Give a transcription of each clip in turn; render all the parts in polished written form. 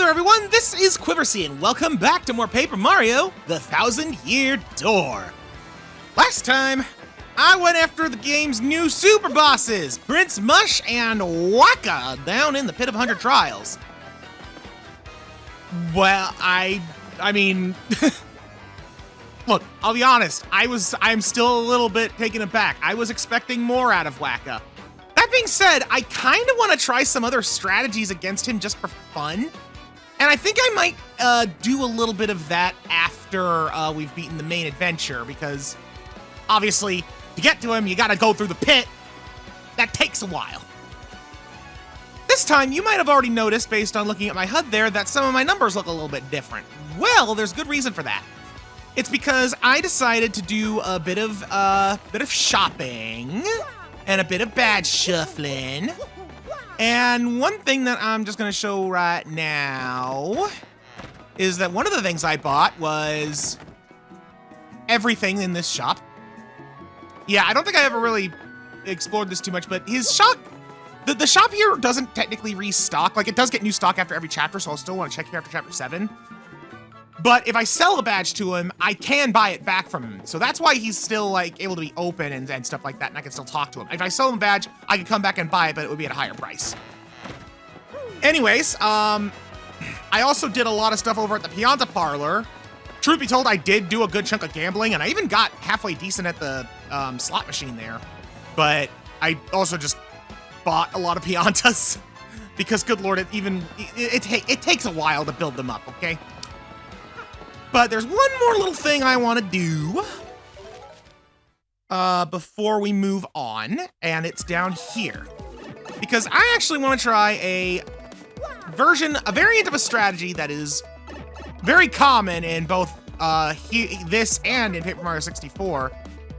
there, everyone! This is Quiversee, and welcome back to more Paper Mario, The 1000-Year Door. Last time, I went after the game's new super bosses, Prince Mush and Waka, down in the Pit of 100 Trials. Well, I mean, look, I'll be honest, I'm still a little bit taken aback. I was expecting more out of Waka. That being said, I kind of want to try some other strategies against him just for fun. And I think I might do a little bit of that after we've beaten the main adventure, because obviously, to get to him, you gotta go through the pit. That takes a while. This time, you might have already noticed, based on looking at my HUD there, that some of my numbers look a little bit different. Well, there's good reason for that. It's because I decided to do a bit of shopping and a bit of badge shuffling. And one thing that I'm just gonna show right now is that one of the things I bought was everything in this shop. Yeah, I don't think I ever really explored this too much, but his shop, the shop here doesn't technically restock. Like, it does get new stock after every chapter, so I'll still want to check here after chapter 7. But if I sell a badge to him, I can buy it back from him. So that's why he's still, like, able to be open and stuff like that, and I can still talk to him. If I sell him a badge, I can come back and buy it, but it would be at a higher price. Anyways, I also did a lot of stuff over at the Pianta Parlor. Truth be told, I did do a good chunk of gambling, and I even got halfway decent at the slot machine there. But I also just bought a lot of Piantas because, good lord, it takes a while to build them up, okay? But there's one more little thing I want to do before we move on, and it's down here. Because I actually want to try a variant of a strategy that is very common in both this and in Paper Mario 64,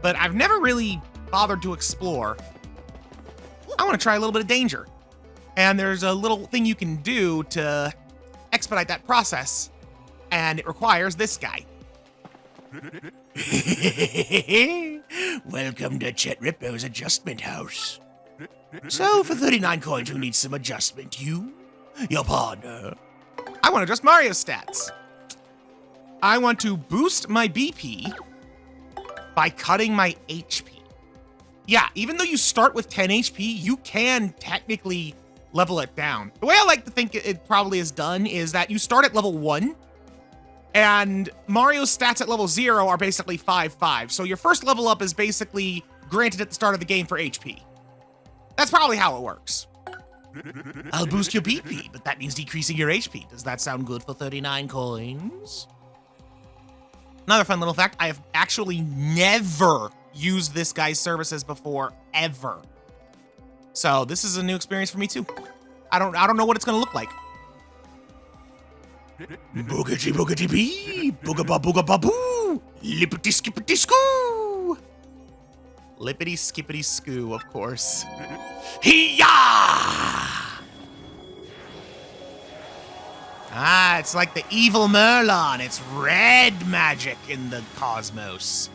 but I've never really bothered to explore. I want to try a little bit of danger. And there's a little thing you can do to expedite that process. And it requires this guy. Welcome to Chet Rippo's adjustment house. So, for 39 coins, who needs some adjustment? You? Your partner? I want to adjust Mario's stats. I want to boost my BP by cutting my HP. Yeah, even though you start with 10 HP, you can technically level it down. The way I like to think it probably is done is that you start at level 1, and Mario's stats at level 0 are basically 5/5. So your first level up is basically granted at the start of the game for HP. That's probably how it works. I'll boost your BP, but that means decreasing your HP. Does that sound good for 39 coins? Another fun little fact, I have actually never used this guy's services before, ever. So this is a new experience for me too. I don't know what it's gonna look like. Boogity boogity bee, booga ba booga ba boo, lippity skippity skoo. Lippity skippity skoo, of course. Hiya! Ah, it's like the evil Merlon. It's red magic in the cosmos.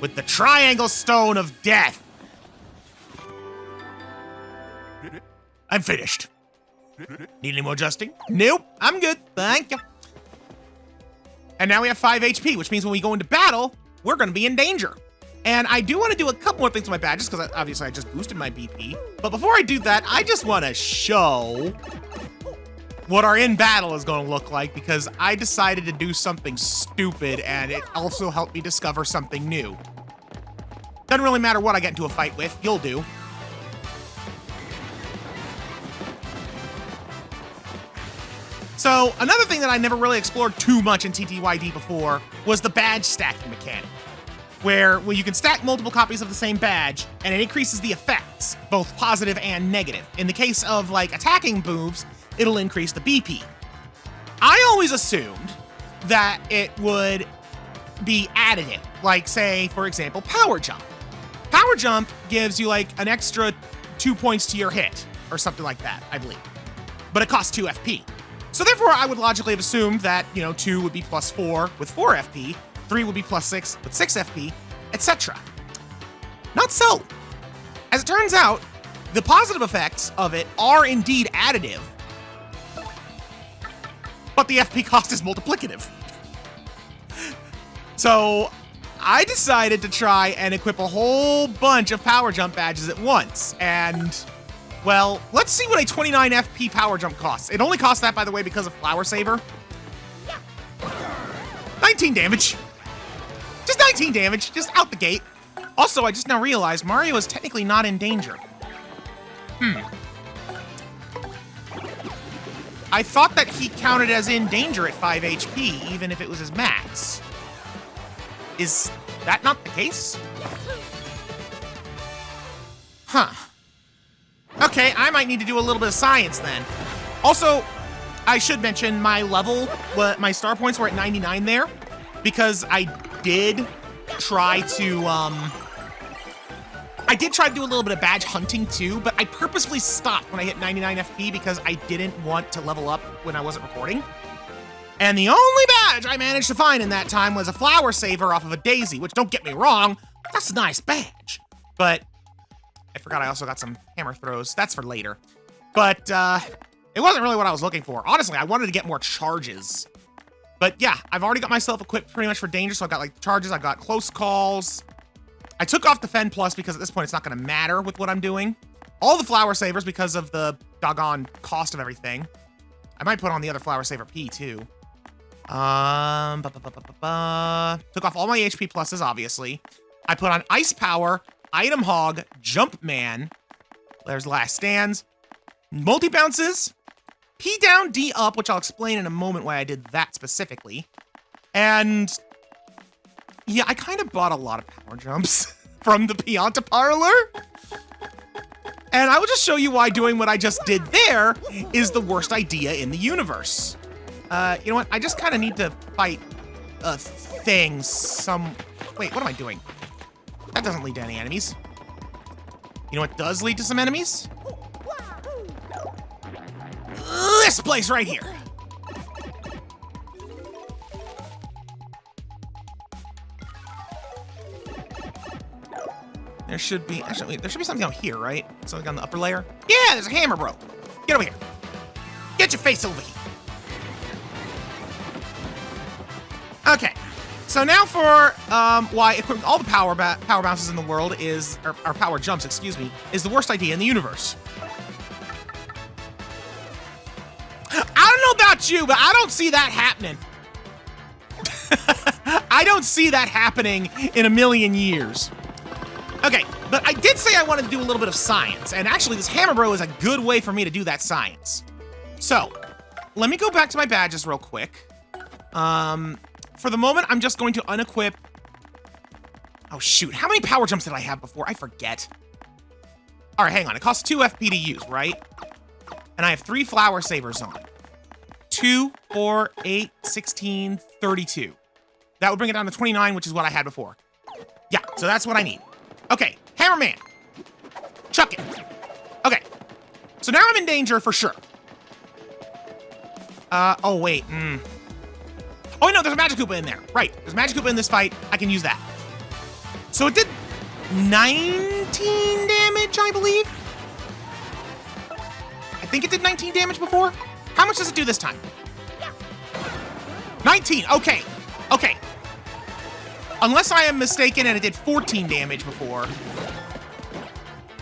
With the triangle stone of death. I'm finished. Need any more adjusting? Nope, I'm good, thank you. And now we have 5 HP, which means when we go into battle, we're gonna be in danger. And I do wanna do a couple more things with my badges, because obviously I just boosted my BP. But before I do that, I just wanna show what our in battle is gonna look like, because I decided to do something stupid, and it also helped me discover something new. Doesn't really matter what I get into a fight with, you'll do. So, another thing that I never really explored too much in TTYD before was the badge stacking mechanic, where you can stack multiple copies of the same badge, and it increases the effects, both positive and negative. In the case of, like, attacking moves, it'll increase the BP. I always assumed that it would be additive, like, say, for example, Power Jump. Power Jump gives you, like, an extra 2 points to your hit, or something like that, I believe. But it costs 2 FP. So therefore, I would logically have assumed that, 2 would be plus 4 with 4 FP, 3 would be plus 6 with 6 FP, etc. Not so. As it turns out, the positive effects of it are indeed additive. but the FP cost is multiplicative. So I decided to try and equip a whole bunch of power jump badges at once. And, well, let's see what a 29 FP power jump costs. It only costs that, by the way, because of Flower Saver. 19 damage. Just 19 damage, just out the gate. Also, I just now realized Mario is technically not in danger. I thought that he counted as in danger at 5 HP, even if it was his max. Is that not the case? Huh. Okay, I might need to do a little bit of science then. Also, I should mention my level, my star points were at 99 there, because I did try to do a little bit of badge hunting too, but I purposefully stopped when I hit 99 FP because I didn't want to level up when I wasn't recording. And the only badge I managed to find in that time was a Flower Saver off of a Daisy, which, don't get me wrong, that's a nice badge. But I forgot I also got some hammer throws. That's for later. But it wasn't really what I was looking for. Honestly, I wanted to get more charges. But yeah, I've already got myself equipped pretty much for danger, so I've got like charges, I've got close calls. I took off Defend Plus because at this point it's not gonna matter with what I'm doing. All the Flower Savers because of the doggone cost of everything. I might put on the other Flower Saver P too. Took off all my HP pluses, obviously. I put on Ice Power, Item Hog, Jump Man. There's Last Stands. Multi-bounces. P down, D up, which I'll explain in a moment why I did that specifically. And yeah, I kind of bought a lot of power jumps from the Pianta Parlor. And I will just show you why doing what I just did there is the worst idea in the universe. You know what? I just kind of need to fight a thing Wait, what am I doing? That doesn't lead to any enemies. You know what does lead to some enemies? This place right here. There should be, actually, there should be something out here, right? Something on the upper layer? Yeah, there's a hammer, bro. Get over here. Get your face over here. Okay, so now for why equipping all the power bounces in the world is, or power jumps, excuse me, is the worst idea in the universe. I don't know about you, but I don't see that happening. I don't see that happening in a million years. Okay, but I did say I wanted to do a little bit of science, and actually this hammer bro is a good way for me to do that science. So, let me go back to my badges real quick. For the moment, I'm just going to unequip... Oh shoot, how many power jumps did I have before? I forget. All right, hang on, it costs 2 FP to use, right? And I have 3 Flower Savers on. 2, 4, 8, 16, 32. That would bring it down to 29, which is what I had before. Yeah, so that's what I need. Okay, Hammerman. Chuck it. Okay, so now I'm in danger for sure. Oh wait, Oh no, there's a Magic Koopa in there. Right, there's a Magic Koopa in this fight. I can use that. So it did 19 damage, I believe. I think it did 19 damage before. How much does it do this time? 19, okay, okay. Unless I am mistaken and it did 14 damage before.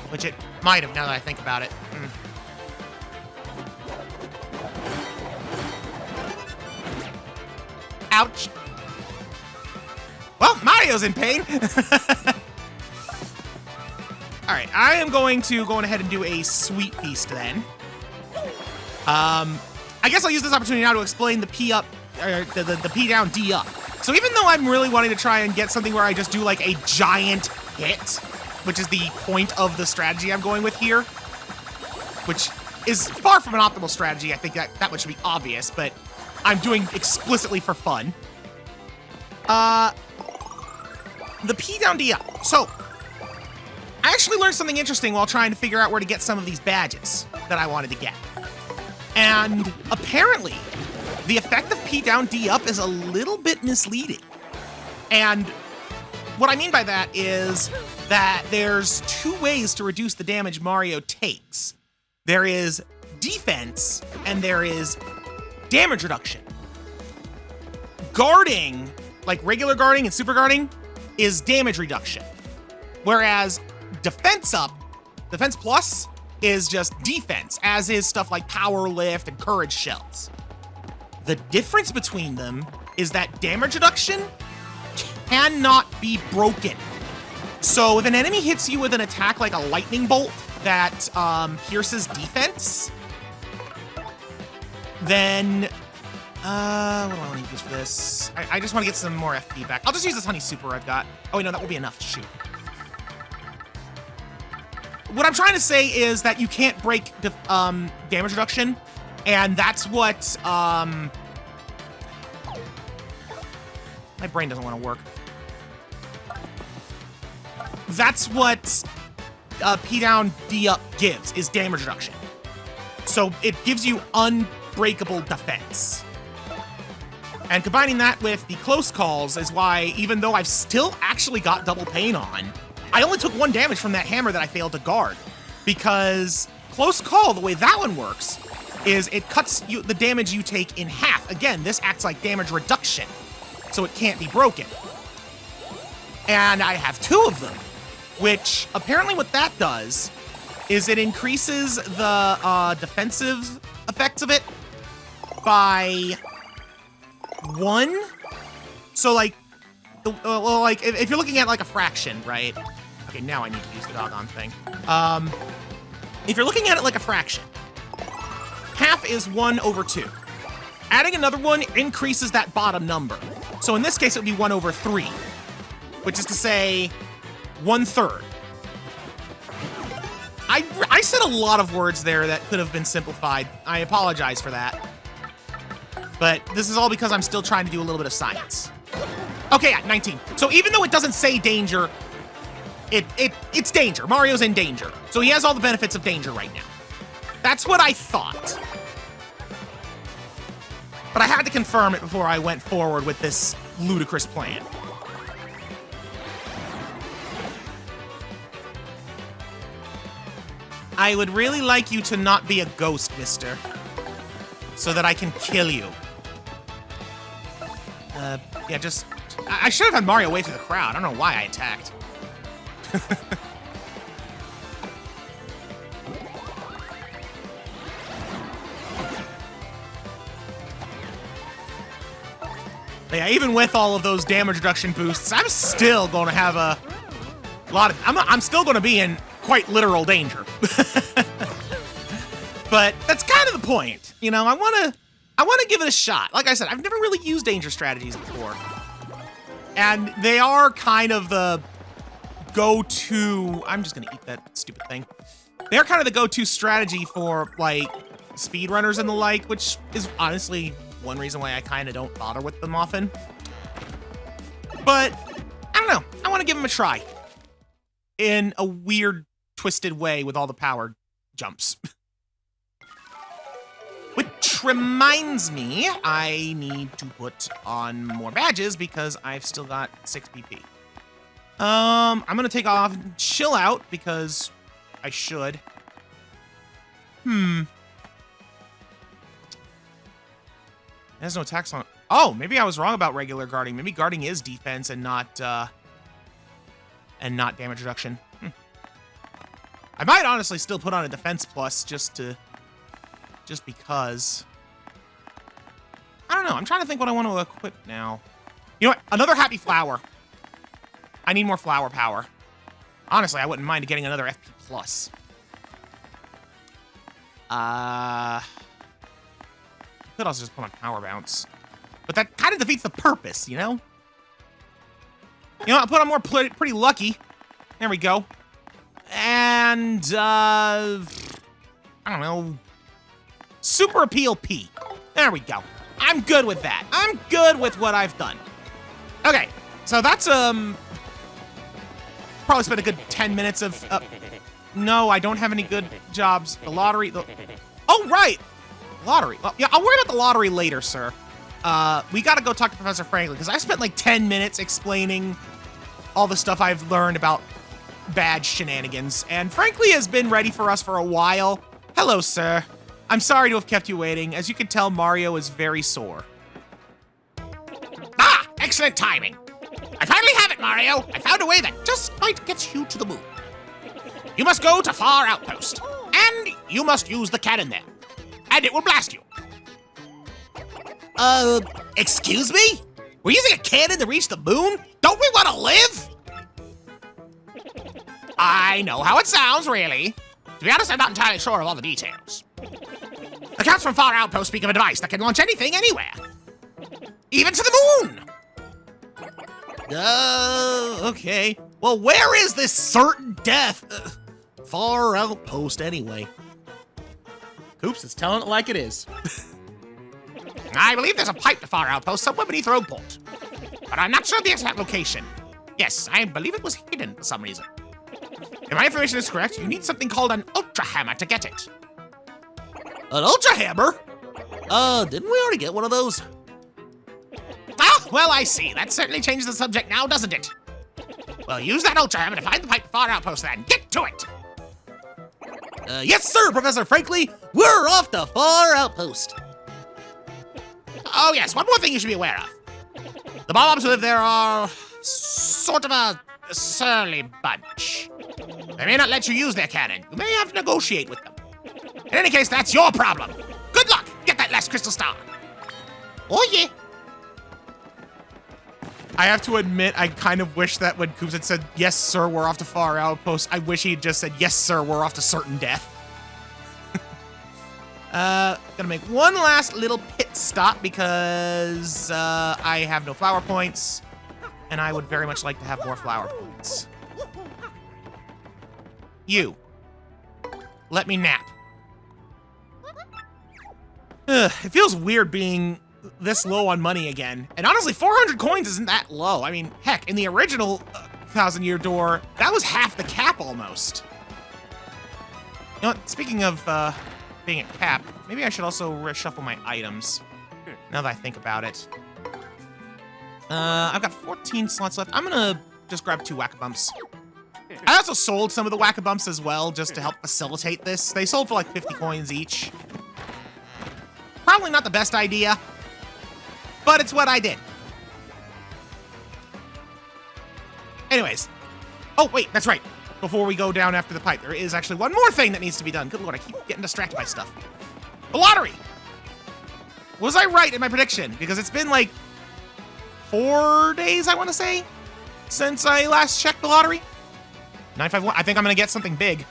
Which it might have, now that I think about it. Ouch. Well, Mario's in pain. All right, I am going to go ahead and do a sweet beast then. I guess I'll use this opportunity now to explain the P up, or the P down, D up. So even though I'm really wanting to try and get something where I just do like a giant hit, which is the point of the strategy I'm going with here, which is far from an optimal strategy. I think that much should be obvious, but I'm doing explicitly for fun. The P down, D up. So I actually learned something interesting while trying to figure out where to get some of these badges that I wanted to get. And apparently, the effect of P down, D up is a little bit misleading. And what I mean by that is that there's 2 ways to reduce the damage Mario takes. There is defense, and there is damage reduction. guarding, like regular guarding and super guarding, is damage reduction. Whereas defense plus is just defense, as is stuff like power lift and courage shells. The difference between them is that damage reduction cannot be broken. So if an enemy hits you with an attack like a lightning bolt that pierces defense, then what do I want to use for this? I just want to get some more FP back. I'll just use this honey super I've got. Oh wait, no, that will be enough to shoot. What I'm trying to say is that you can't break damage reduction, and that's what my brain doesn't want to work. That's what P down, D up gives, is damage reduction. So it gives you unbreakable defense. And combining that with the close calls is why, even though I've still actually got double pain on, I only took 1 damage from that hammer that I failed to guard. Because close call, the way that one works, is it cuts the damage you take in half. Again, this acts like damage reduction, so it can't be broken. And I have 2 of them, which apparently what that does is it increases the defensive effects of it by 1. So like, like if you're looking at like a fraction, right? Okay, now I need to use the doggone thing. If you're looking at it like a fraction, half is 1/2. Adding another 1 increases that bottom number. So in this case, it would be 1/3, which is to say 1/3. I said a lot of words there that could have been simplified. I apologize for that. But this is all because I'm still trying to do a little bit of science. Okay, yeah, 19. So even though it doesn't say danger, it's danger. Mario's in danger. So he has all the benefits of danger right now. That's what I thought. But I had to confirm it before I went forward with this ludicrous plan. I would really like you to not be a ghost, mister, so that I can kill you. Yeah, just... I should have had Mario wait for the crowd. I don't know why I attacked. Yeah, even with all of those damage reduction boosts, I'm still going to have a lot of... I'm still going to be in quite literal danger. But that's kind of the point. You know, I want to give it a shot. Like I said, I've never really used danger strategies before. And they are kind of the go-to... I'm just going to eat that stupid thing. They're kind of the go-to strategy for, like, speedrunners and the like, which is honestly one reason why I kind of don't bother with them often. But, I don't know. I want to give them a try. In a weird, twisted way with all the power jumps. Which reminds me, I need to put on more badges because I've still got 6 PP. I'm gonna take off chill out because I should. There's no attacks on. Oh, maybe I was wrong about regular guarding. Maybe guarding is defense and not damage reduction. I might honestly still put on a defense plus just because. I don't know. I'm trying to think what I want to equip now. You know what? Another happy flower. I need more flower power. Honestly, I wouldn't mind getting another FP plus. I could also just put on power bounce. But that kind of defeats the purpose, you know? You know, I'll put on more pretty lucky. There we go. And, I don't know. Super appeal P. There we go. I'm good with that. I'm good with what I've done. Okay, so that's, probably spent a good 10 minutes of, no, I don't have any good jobs. The lottery, oh, right. Lottery. Well, yeah, I'll worry about the lottery later, sir. We gotta go talk to Professor Franklin, because I spent like 10 minutes explaining all the stuff I've learned about badge shenanigans, and frankly has been ready for us for a while. Hello, sir. I'm sorry to have kept you waiting. As you can tell, Mario is very sore. Excellent timing. I finally have it, Mario. I found a way that just might get you to the moon. You must go to Far Outpost, and you must use the cannon there, and it will blast you. Excuse me? We're using a cannon to reach the moon? Don't we want to live? I know how it sounds, really. To be honest, I'm not entirely sure of all the details. Accounts from Far Outpost speak of a device that can launch anything anywhere. Even to the moon! Okay. Well, where is this certain death? Far Outpost, anyway. Koops is telling it like it is. I believe there's a pipe to Far Outpost somewhere beneath Rogueport, but I'm not sure of the exact location. Yes, I believe it was hidden for some reason. If my information is correct, you need something called an Ultra Hammer to get it. An Ultra Hammer? Didn't we already get one of those? Ah, well, I see. That certainly changes the subject now, doesn't it? Well, use that Ultra Hammer to find the pipe to Far Outpost then. Get to it! Yes, sir, Professor Frankly. We're off to Far Outpost. Oh, yes, one more thing you should be aware of. The mobs who live there are sort of a surly bunch. They may not let you use their cannon. You may have to negotiate with them. In any case, that's your problem. Good luck. Get that last crystal star. Oh, yeah. I have to admit, I kind of wish that when Koops had said, yes, sir, we're off to Far Outpost, I wish he had just said, yes, sir, we're off to certain death. Gonna make one last little pit stop because I have no flower points, and I would very much like to have more flower points. You. Let me nap. It feels weird being this low on money again. And honestly, 400 coins isn't that low. I mean, heck, in the original 1,000-year door, that was half the cap almost. You know what? Speaking of being at cap, maybe I should also reshuffle my items, now that I think about it. I've got 14 slots left. I'm gonna just grab 2 whack-a-bumps. I also sold some of the whack-a-bumps as well, just to help facilitate this. They sold for like 50 coins each. Probably not the best idea, but it's what I did. Anyways. Oh, wait, that's right. Before we go down after the pipe, there is actually one more thing that needs to be done. Good lord, I keep getting distracted by stuff. The lottery! Was I right in my prediction? Because it's been like 4 days, I want to say, since I last checked the lottery. 951. I think I'm going to get something big.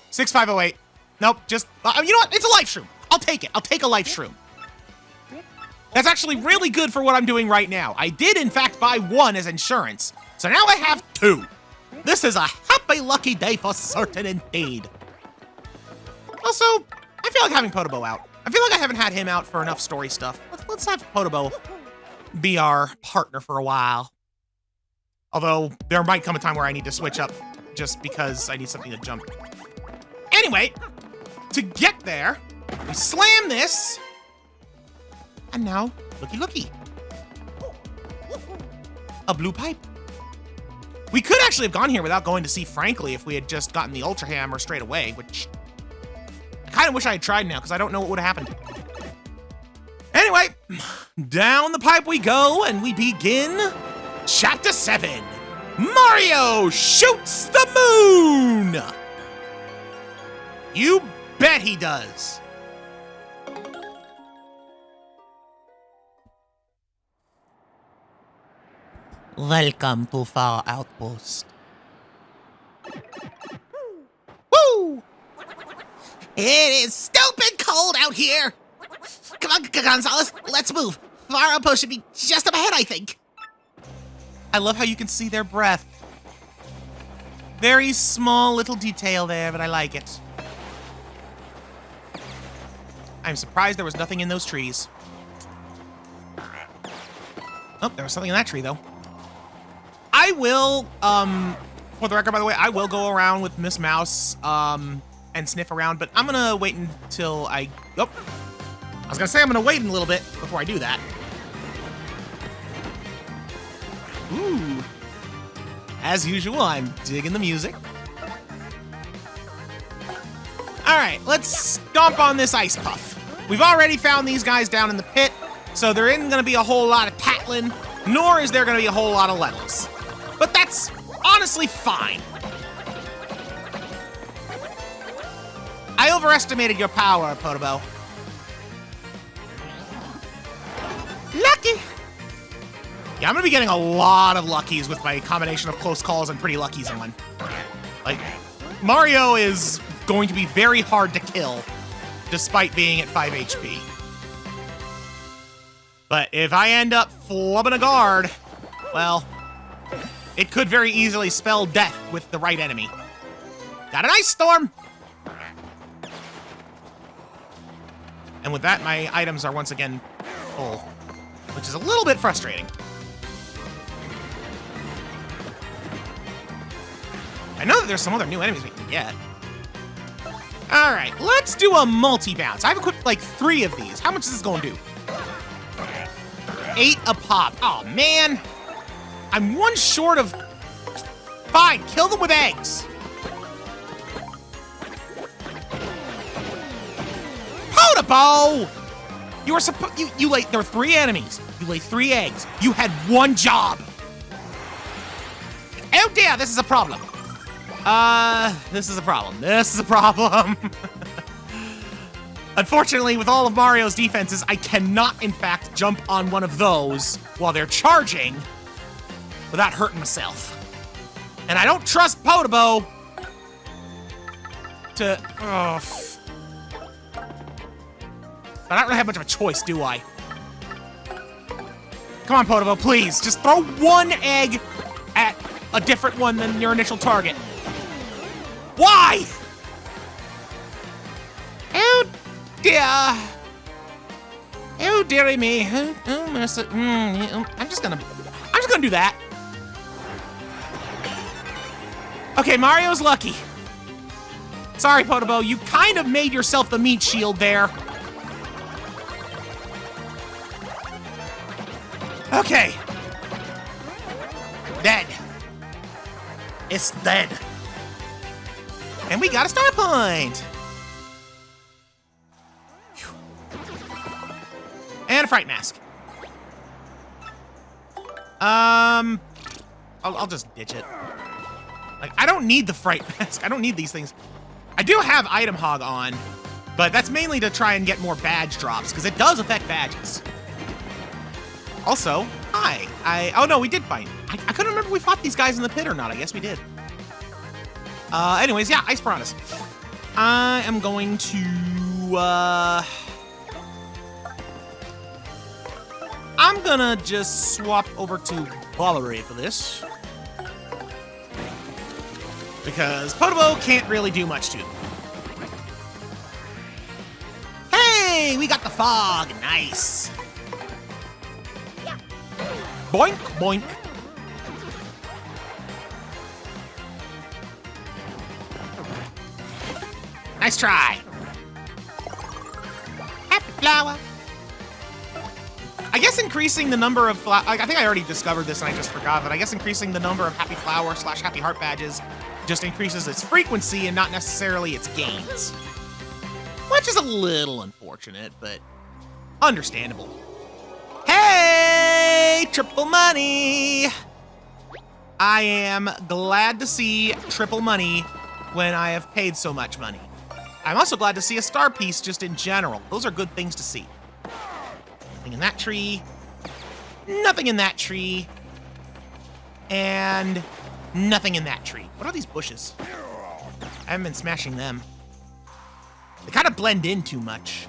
6508. Nope, just... you know what? It's a life shroom. I'll take it. I'll take a life shroom. That's actually really good for what I'm doing right now. I did, in fact, buy 1 as insurance, so now I have 2. This is a happy, lucky day for certain indeed. Also, I feel like having Podobo out. I feel like I haven't had him out for enough story stuff. Let's have Podobo be our partner for a while. Although, there might come a time where I need to switch up just because I need something to jump. Anyway, to get there, we slam this, and now, looky looky. A blue pipe. We could actually have gone here without going to see Frankly if we had just gotten the Ultra Hammer straight away, which I kind of wish I had tried now because I don't know what would have happened. Anyway, down the pipe we go, and we begin Chapter 7. Mario shoots the moon! You bet he does. Welcome to Far Outpost. Woo! It is stupid cold out here. Come on, Gonzalez, let's move. Far Outpost should be just up ahead, I think. I love how you can see their breath. Very small little detail there, but I like it. I'm surprised there was nothing in those trees. Oh, there was something in that tree, though. I will, for the record, by the way, I will go around with Miss Mouse, and sniff around, but I'm gonna wait until I was gonna say I'm gonna wait a little bit before I do that. Ooh. As usual, I'm digging the music. All right, let's stomp on this ice puff. We've already found these guys down in the pit. So there isn't going to be a whole lot of tattling, nor is there going to be a whole lot of levels. But that's honestly fine. I overestimated your power, Podobo. Lucky! Yeah, I'm going to be getting a lot of luckies with my combination of close calls and pretty luckies on. Like, Mario is going to be very hard to kill, despite being at 5 HP. But if I end up flubbing a guard, well, it could very easily spell death with the right enemy. Got an ice storm! And with that, my items are once again full, which is a little bit frustrating. I know that there's some other new enemies we can get. All right, let's do a multi-bounce. I've equipped like 3 of these. How much is this going to do? 8 a pop. Oh, man. I'm 1 short of... Fine, kill them with eggs. Podobo! You were supposed... You laid... There were 3 enemies. You laid 3 eggs. You had 1 job. Oh, dear, this is a problem. This is a problem. This is a problem. Unfortunately, with all of Mario's defenses, I cannot, in fact, jump on one of those while they're charging without hurting myself. And I don't trust Podobo to... But I don't really have much of a choice, do I? Come on, Podobo, please. Just throw 1 egg at a different one than your initial target. Why? Oh, dear. Oh, dearie me. Oh, mercy. I'm just gonna do that. Okay, Mario's lucky. Sorry, Podobo, you kind of made yourself the meat shield there. Okay. Dead. It's dead. And we got a star point. Whew. And a fright mask. I'll just ditch it. Like, I don't need the fright mask. I don't need these things. I do have item hog on, but that's mainly to try and get more badge drops, because it does affect badges. Also, hi. Oh no, we did fight. I couldn't remember if we fought these guys in the pit or not. I guess we did. Anyways, yeah, Ice Piranhas. I am going to, I'm gonna just swap over to Ballery for this. Because Podobo can't really do much to them. Hey, we got the fog. Nice. Boink, boink. Nice try. Happy flower. I guess increasing the number of I think I already discovered this and I just forgot, but I guess increasing the number of happy flower / happy heart badges just increases its frequency and not necessarily its gains. Which is a little unfortunate, but understandable. Hey, triple money. I am glad to see triple money when I have paid so much money. I'm also glad to see a star piece just in general. Those are good things to see. Nothing in that tree. Nothing in that tree. And nothing in that tree. What are these bushes? I haven't been smashing them. They kind of blend in too much.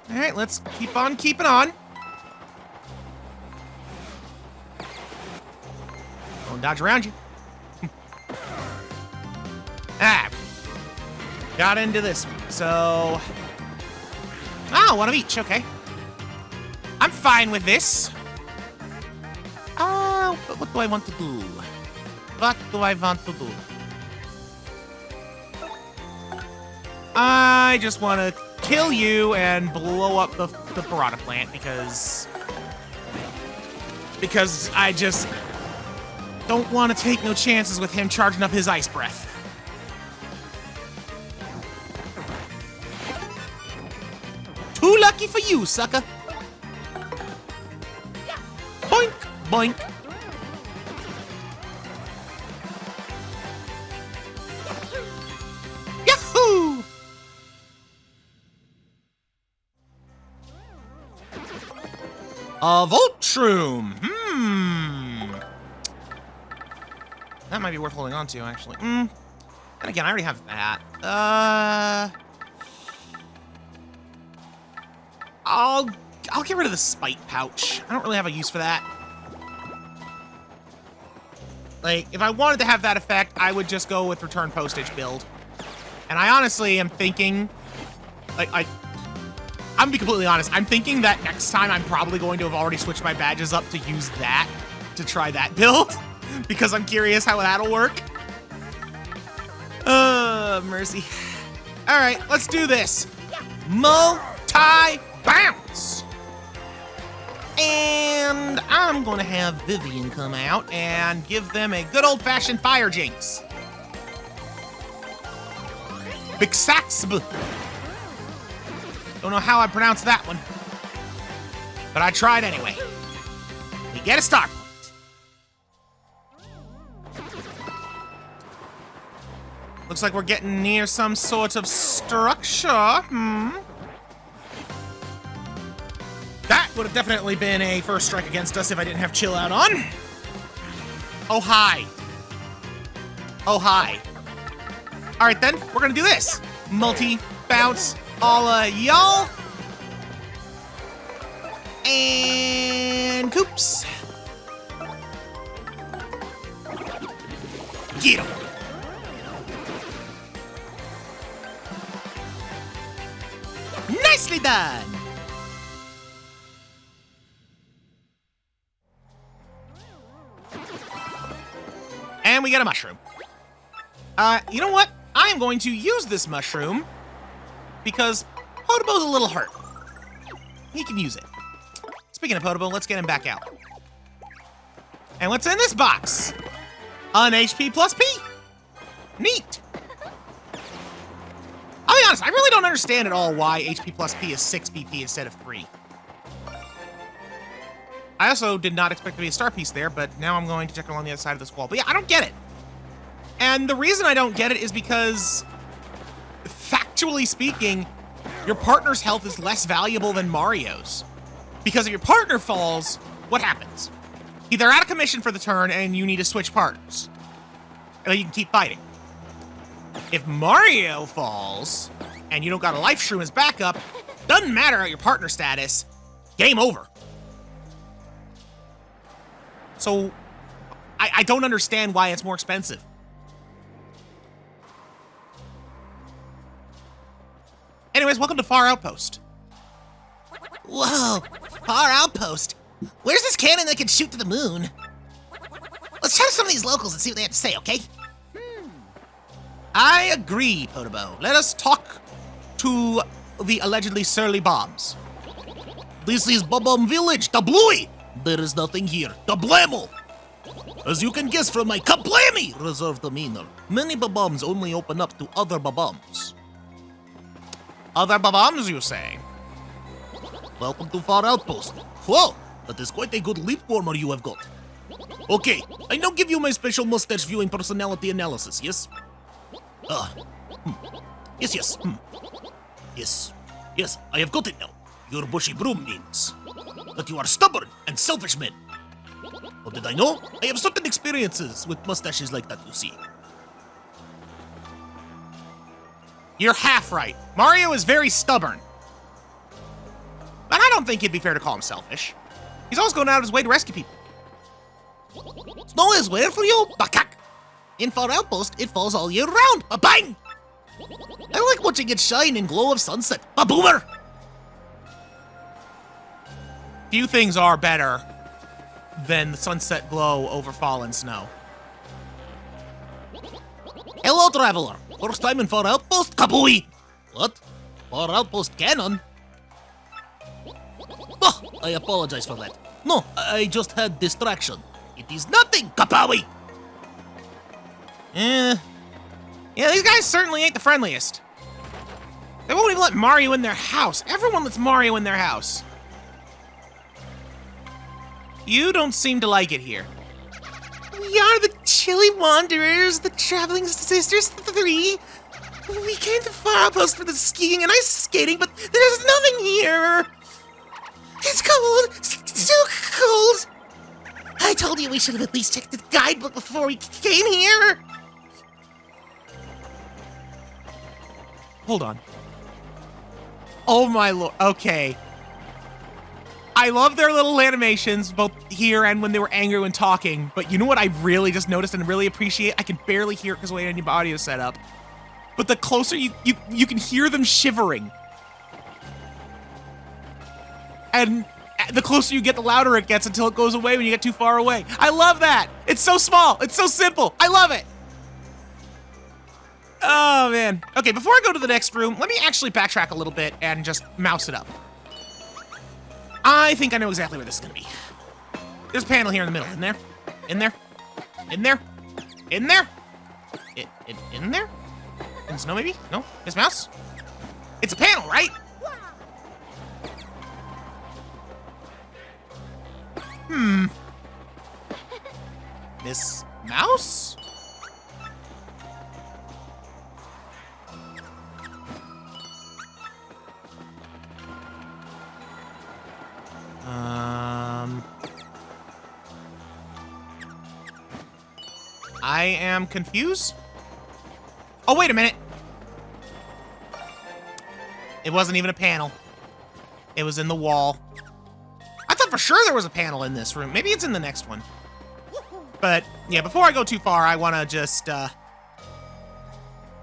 All right, let's keep on keeping on. Don't dodge around you. Got into this one, so... Oh, 1 of each, okay. I'm fine with this. Oh, but what do I want to do? What do I want to do? I just want to kill you and blow up the piranha plant because I just don't want to take no chances with him charging up his ice breath. Too lucky for you, sucker. Boink. Yahoo! A Voltrum. That might be worth holding on to, actually. And again, I already have that. I'll get rid of the spite pouch. I don't really have a use for that. Like, if I wanted to have that effect, I would just go with return postage build. And I honestly am thinking, like, I'm gonna be completely honest, I'm thinking that next time I'm probably going to have already switched my badges up to use that, to try that build, because I'm curious how that'll work. Mercy. All right, let's do this. Multi-bounce. And I'm gonna have Vivian come out and give them a good old-fashioned fire jinx. Bixaxb. Don't know how I pronounced that one, but I tried anyway. We get a star point. Looks like we're getting near some sort of structure. That would have definitely been a first strike against us if I didn't have chill out on. Oh, hi. Oh, hi. All right, then, we're gonna do this. Multi-bounce all y'all. And Coops. Get him. Nicely done. And we get a mushroom. You know what? I am going to use this mushroom because Potobo's a little hurt. He can use it. Speaking of Potobo, let's get him back out. And what's in this box? An HP plus P. Neat. I'll be honest, I really don't understand at all why HP plus P is 6 BP instead of 3. I also did not expect to be a star piece there, but now I'm going to check along the other side of this wall. But yeah, I don't get it. And the reason I don't get it is because, factually speaking, your partner's health is less valuable than Mario's. Because if your partner falls, what happens? They're out of commission for the turn and you need to switch partners. And you can keep fighting. If Mario falls and you don't got a life shroom as backup, doesn't matter your partner status, game over. So, I don't understand why it's more expensive. Anyways, welcome to Far Outpost. Whoa, Far Outpost? Where's this cannon that can shoot to the moon? Let's chat to some of these locals and see what they have to say, okay? I agree, Potobo. Let us talk to the allegedly surly bombs. This is Babam Village, the Bluey! There is nothing here. Kablamo! As you can guess from my kablami reserved demeanor, many babams only open up to other babams. Other babams, you say? Welcome to Far Outpost. Whoa, that is quite a good leaf warmer you have got. Okay, I now give you my special mustache viewing personality analysis, yes? Yes. Yes, I have got it now. Your bushy broom means that you are stubborn and selfish men. How did I know? I have certain experiences with mustaches like that, you see. You're half right. Mario is very stubborn. But I don't think it'd be fair to call him selfish. He's always going out of his way to rescue people. Snow is where for you? Bakak! In Far Outpost, it falls all year round. Ba-bang! I like watching it shine in glow of sunset. Ba-boomer! Few things are better than the sunset glow over fallen snow. Hello, traveler. First time in Far Outpost? Kabooey! What? Far Outpost cannon? Oh, I apologize for that. No, I just had distraction. It is nothing, Kapowie! Yeah, these guys certainly ain't the friendliest. They won't even let Mario in their house. Everyone lets Mario in their house. You don't seem to like it here. We are the Chilly Wanderers, the Traveling Sisters 3. We came to Far Outpost for the skiing and ice skating, but there's nothing here. It's cold. It's too cold. I told you we should have at least checked the guidebook before we came here. Hold on. Oh my lord. Okay. I love their little animations, both here and when they were angry when talking, but you know what I really just noticed and really appreciate? I can barely hear it because of the way any audio is set up. But the closer you can hear them shivering. And the closer you get, the louder it gets until it goes away when you get too far away. I love that. It's so small. It's so simple. I love it. Oh, man. Okay, before I go to the next room, let me actually backtrack a little bit and just mouse it up. I think I know exactly where this is going to be. There's a panel here in the middle. In there? In there? In there? In there? In there? In the snow, maybe? No? Miss Mouse? It's a panel, right? Miss Mouse? I am confused. Oh, wait a minute. It wasn't even a panel. It was in the wall. I thought for sure there was a panel in this room. Maybe it's in the next one. But yeah, before I go too far, I want to just, I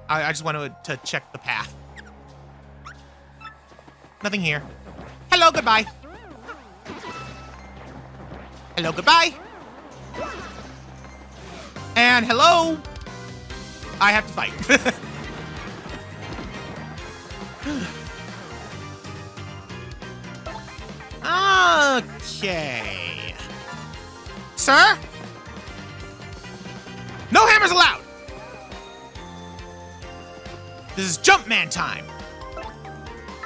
just want to check the path. Nothing here. Hello, goodbye. Hello, goodbye. And hello. I have to fight. Okay. Sir? No hammers allowed. This is Jumpman time.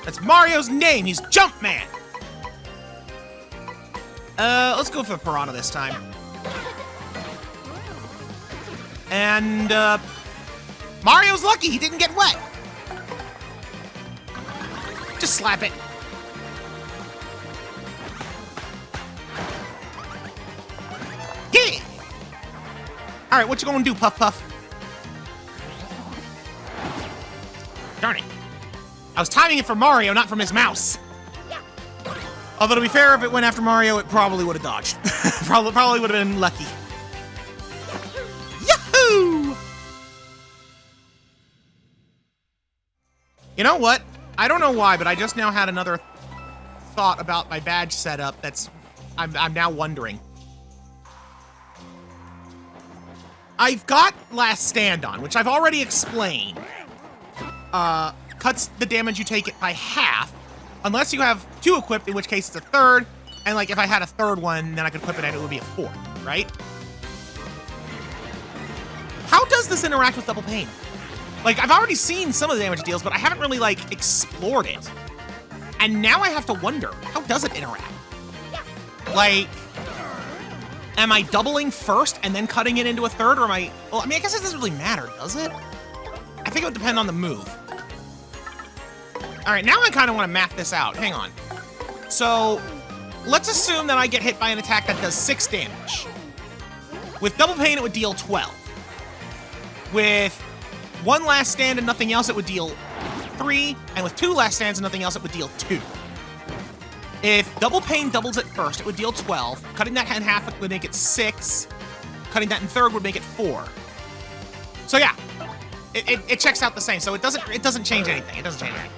That's Mario's name. He's Jumpman. Let's go for the piranha this time. And, Mario's lucky he didn't get wet. Just slap it. Yeah! Alright, what you gonna do, Puff Puff? Darn it. I was timing it for Mario, not for Miss Mouse. Although, to be fair, if it went after Mario, it probably would have dodged. probably would have been lucky. Yahoo! You know what? I don't know why, but I just now had another thought about my badge setup I'm now wondering. I've got Last Stand on, which I've already explained. Cuts the damage you take it by half, unless you have 2 equipped, in which case it's a 3rd, and like if I had a 3rd one, then I could equip it and it would be a 4th, right? How does this interact with Double Pain? Like, I've already seen some of the damage it deals, but I haven't really, like, explored it. And now I have to wonder, how does it interact? Like, am I doubling first and then cutting it into a 3rd, or am I... Well, I mean, I guess it doesn't really matter, does it? I think it would depend on the move. All right, now I kind of want to map this out. Hang on. So, let's assume that I get hit by an attack that does 6 damage. With Double Pain, it would deal 12. With 1 Last Stand and nothing else, it would deal 3. And with 2 Last Stands and nothing else, it would deal 2. If Double Pain doubles it first, it would deal 12. Cutting that in half would make it 6. Cutting that in 3rd would make it 4. So yeah, it checks out the same. So it doesn't change anything. It doesn't change anything.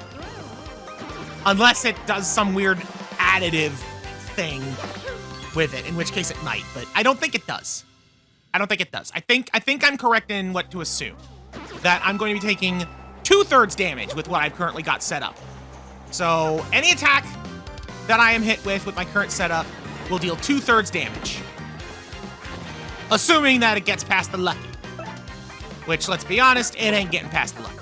Unless it does some weird additive thing with it, in which case it might, but I don't think it does. I don't think it does. I think I'm correct in what to assume. That I'm going to be taking 2/3 damage with what I've currently got set up. So any attack that I am hit with my current setup will deal 2/3 damage. Assuming that it gets past the lucky. Which, let's be honest, it ain't getting past the lucky.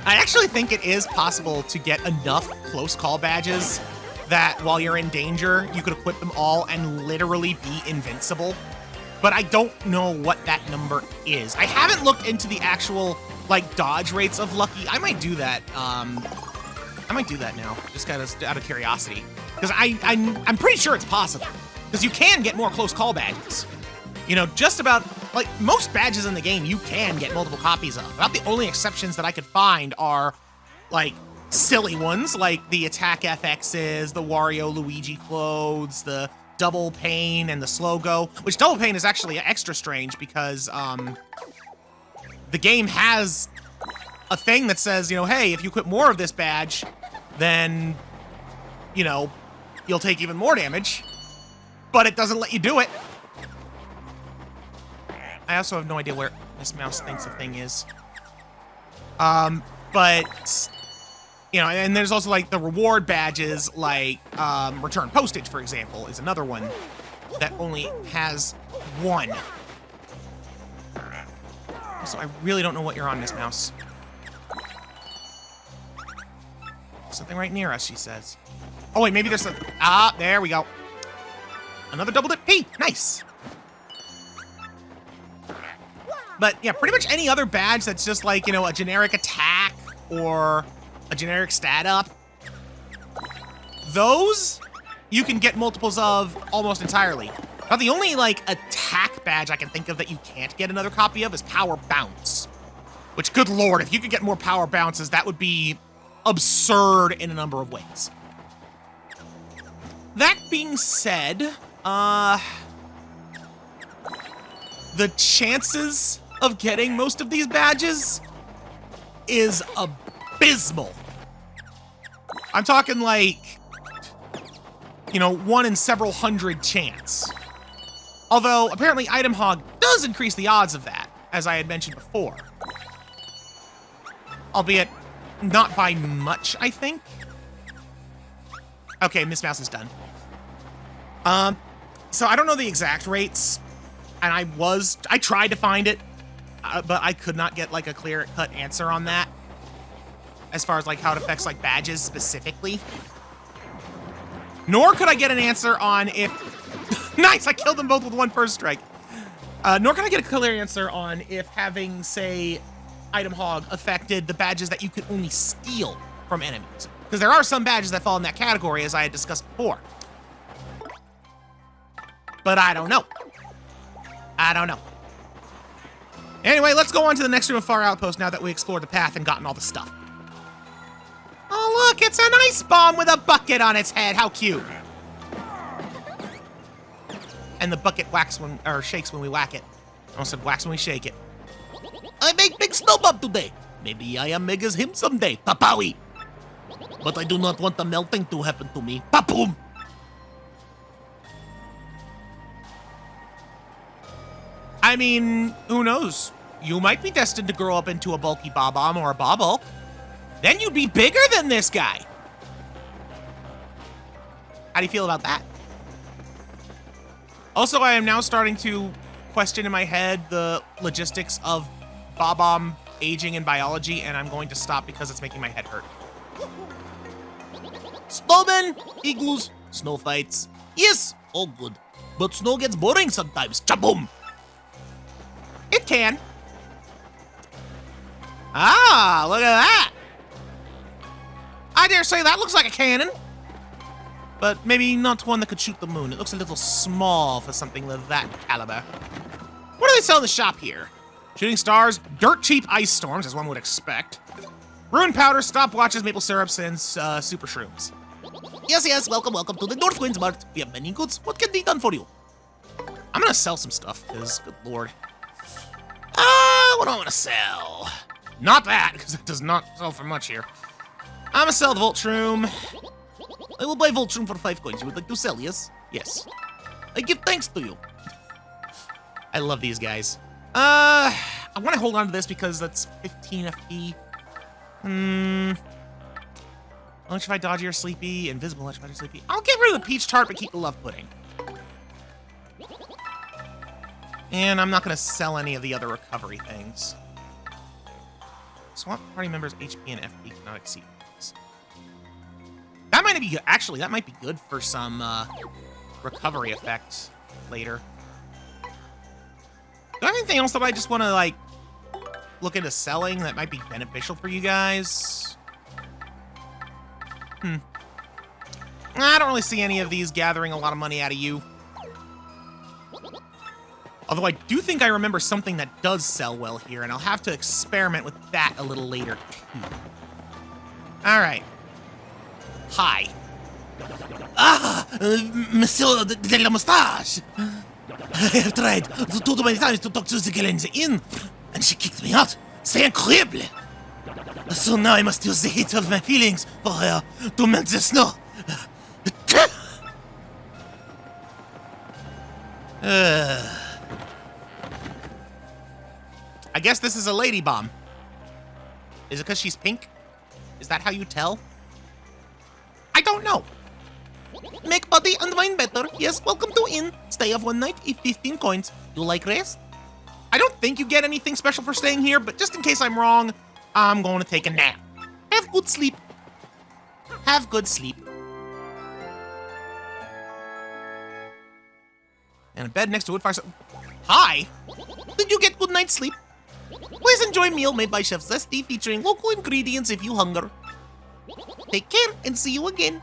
I actually think it is possible to get enough close call badges that while you're in danger, you could equip them all and literally be invincible. But I don't know what that number is. I haven't looked into the actual, like, dodge rates of Lucky. I might do that. I might do that now, just kind of out of curiosity. Because I'm pretty sure it's possible. Because you can get more close call badges. You know, just about, like, most badges in the game you can get multiple copies of. About the only exceptions that I could find are, like, silly ones, like the Attack FXs, the Wario Luigi clothes, the Double Pain, and the Slow Go. Which Double Pain is actually extra strange because, the game has a thing that says, you know, hey, if you equip more of this badge, then, you know, you'll take even more damage. But it doesn't let you do it. I also have no idea where this mouse thinks the thing is. But, you know, and there's also, like, the reward badges, like, return postage, for example, is another one that only has one. So I really don't know what you're on, Miss Mouse. Something right near us, she says. Oh, wait, maybe there's a... Ah, there we go. Another double dip P. Nice. But, yeah, pretty much any other badge that's just like, you know, a generic attack or a generic stat up. Those you can get multiples of almost entirely. Now, the only, like, attack badge I can think of that you can't get another copy of is Power Bounce. Which, good lord, if you could get more Power Bounces, that would be absurd in a number of ways. That being said, the chances of getting most of these badges is abysmal. I'm talking like, you know, 1 in several hundred chance. Although, apparently Item Hog does increase the odds of that, as I had mentioned before. Albeit, not by much, I think. Okay, Miss Mouse is done. So I don't know the exact rates, and I tried to find it, but I could not get, like, a clear-cut answer on that, as far as, like, how it affects, like, badges specifically. Nor could I get an answer on if... Nice, I killed them both with one first strike. Nor can I get a clear answer on if having, say, Item Hog affected the badges that you could only steal from enemies. Because there are some badges that fall in that category, as I had discussed before. But I don't know. I don't know. Anyway, let's go on to the next room of Far Outpost now that we explored the path and gotten all the stuff. Oh, look, it's an ice bomb with a bucket on its head. How cute. And the bucket whacks when, or shakes when we whack it. I almost said whacks when we shake it. I make big snow bomb today. Maybe I am big as him someday. Papawi. But I do not want the melting to happen to me. Papoom. I mean, who knows? You might be destined to grow up into a bulky Bob-omb or a Bob-Hulk. Then you'd be bigger than this guy. How do you feel about that? Also, I am now starting to question in my head the logistics of Bob-omb aging in biology, and I'm going to stop because it's making my head hurt. Snowmen, igloos, snow fights. Yes, all good. But snow gets boring sometimes. Chaboom! It can. Ah, look at that. I dare say that looks like a cannon. But maybe not one that could shoot the moon. It looks a little small for something of that caliber. What do they sell in the shop here? Shooting stars, dirt cheap ice storms, as one would expect. Rune powder, stopwatches, maple syrups, and super shrooms. Yes, yes, welcome, welcome to the North Winds Mart. We have many goods. What can be done for you? I'm gonna sell some stuff, because, good lord. What do I want to sell? Not that, because it does not sell for much here. I'm gonna sell the Voltshroom. I will buy Voltshroom for 5 coins. You would like to sell, yes? Yes. I give thanks to you. I love these guys. I want to hold on to this because that's 15 FP. Electrify, Dodgy, or Sleepy. Invisible, Electrify, or Sleepy. I'll get rid of the Peach Tart, but keep the Love Pudding. And I'm not going to sell any of the other recovery things. Swamp party members' HP and FP cannot exceed this. That might might be good. Actually, that might be good for some recovery effects later. Do I have anything else that I just want to, like, look into selling that might be beneficial for you guys? I don't really see any of these gathering a lot of money out of you. Although I do think I remember something that does sell well here, and I'll have to experiment with that a little later, too. All right. Hi. Monsieur de la Moustache. I have tried too many times to talk to the girl in the inn, and she kicked me out. C'est incroyable. So now I must use the heat of my feelings for her to melt the snow. I guess this is a lady bomb. Is it because she's pink? Is that how you tell? I don't know. Make body and mind better. Yes, welcome to inn. Stay of one night, if 15 coins. You like rest? I don't think you get anything special for staying here, but just in case I'm wrong, I'm going to take a nap. Have good sleep. Have good sleep. And a bed next to a wood fire. Hi! Did you get good night's sleep? Please enjoy meal made by Chef Zesty featuring local ingredients if you hunger. Take care and see you again.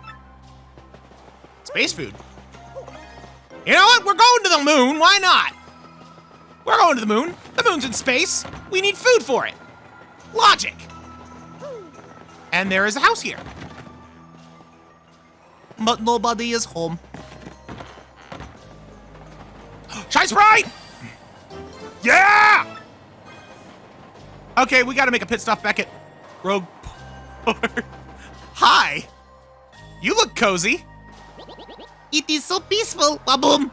Space food. You know what? We're going to the moon. Why not? We're going to the moon. The moon's in space. We need food for it. Logic. And there is a house here. But nobody is home. Shine Sprite! Yeah! Okay, we gotta make a pit stop back at Rogue Port. Hi! You look cozy. It is so peaceful. Waboom!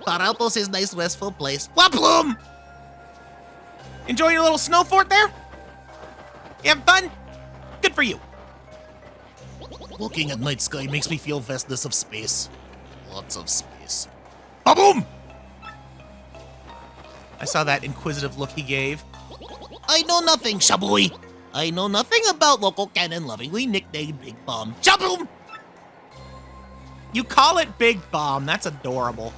Paralpos is a nice restful place. Wabloom! Enjoy your little snow fort there? You have fun? Good for you. Looking at night sky makes me feel vastness of space. Lots of space. Ba-boom! I saw that inquisitive look he gave. I know nothing, Shaboy. I know nothing about local canon lovingly nicknamed Big Bomb. Shaboom! You call it Big Bomb. That's adorable.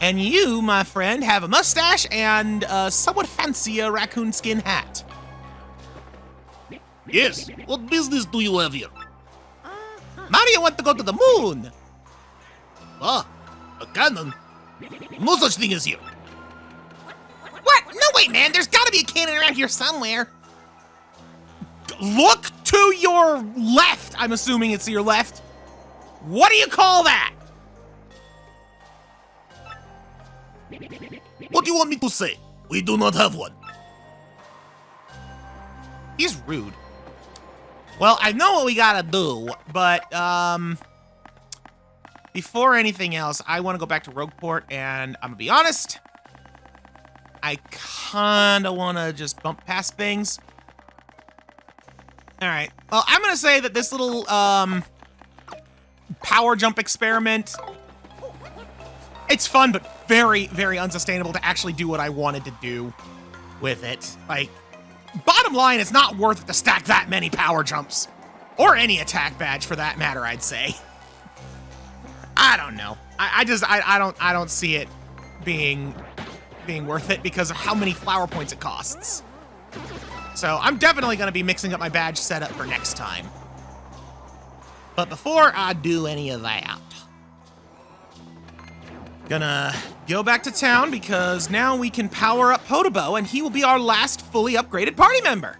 And you, my friend, have a mustache and a somewhat fancier raccoon skin hat. Yes. What business do you have here? Mario wants to go to the moon. Ah, a cannon? No such thing as here. What? No way, man. There's got to be a cannon around here somewhere. Look to your left. I'm assuming it's to your left. What do you call that? What do you want me to say? We do not have one. He's rude. Well, I know what we gotta do, but before anything else, I want to go back to Rogueport, and I'm gonna be honest, I kinda want to just bump past things. All right. Well, I'm gonna say that this little power jump experiment, it's fun, but very, very unsustainable to actually do what I wanted to do with it. Like, bottom line, it's not worth it to stack that many power jumps. Or any attack badge, for that matter, I'd say. I don't know. I don't see it being worth it because of how many flower points it costs. So I'm definitely going to be mixing up my badge setup for next time. But before I do any of that, gonna go back to town because now we can power up Podobo and he will be our last fully upgraded party member.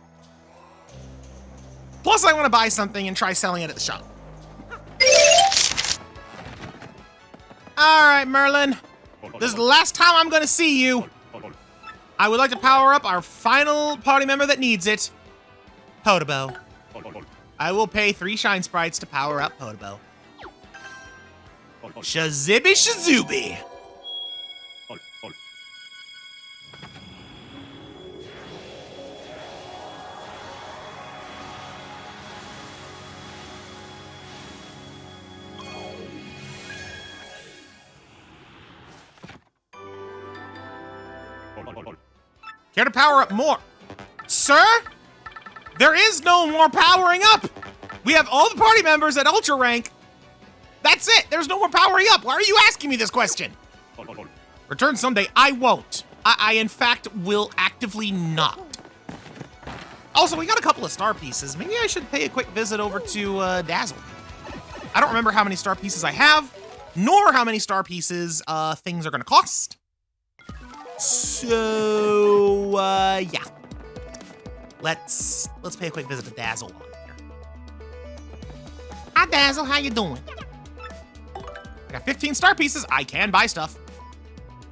Plus, I want to buy something and try selling it at the shop. All right, Merlin. This is the last time I'm going to see you. I would like to power up our final party member that needs it, Podobo. I will pay 3 shine sprites to power up Podobo. Shazibby Shazubi. Care to power up more? Sir? There is no more powering up! We have all the party members at Ultra rank, That's it. There's no more powering up. Why are you asking me this question? Return someday. I won't. I in fact, will actively not. Also, we got a couple of star pieces. Maybe I should pay a quick visit over to Dazzle. I don't remember how many star pieces I have, nor how many star pieces things are going to cost. So, yeah. Let's pay a quick visit to Dazzle on here. Hi, Dazzle. How you doing? I got 15 star pieces. I can buy stuff.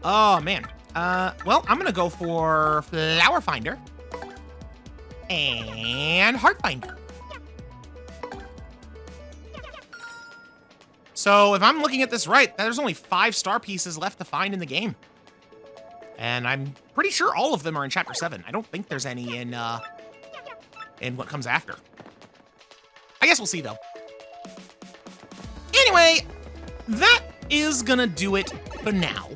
Oh, man. Well, I'm going to go for Flower Finder and Heart Finder. So if I'm looking at this right, there's only 5 star pieces left to find in the game. And I'm pretty sure all of them are in Chapter 7. I don't think there's any in what comes after. I guess we'll see, though. Anyway, that is gonna do it for now.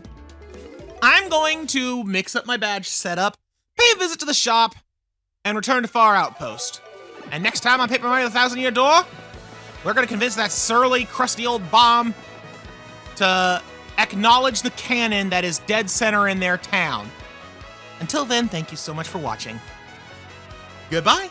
I'm going to mix up my badge setup, pay a visit to the shop, and return to Far Outpost. And next time on Paper Mario The 1,000-Year Door, we're gonna convince that surly, crusty old bomb to acknowledge the cannon that is dead center in their town. Until then, thank you so much for watching. Goodbye.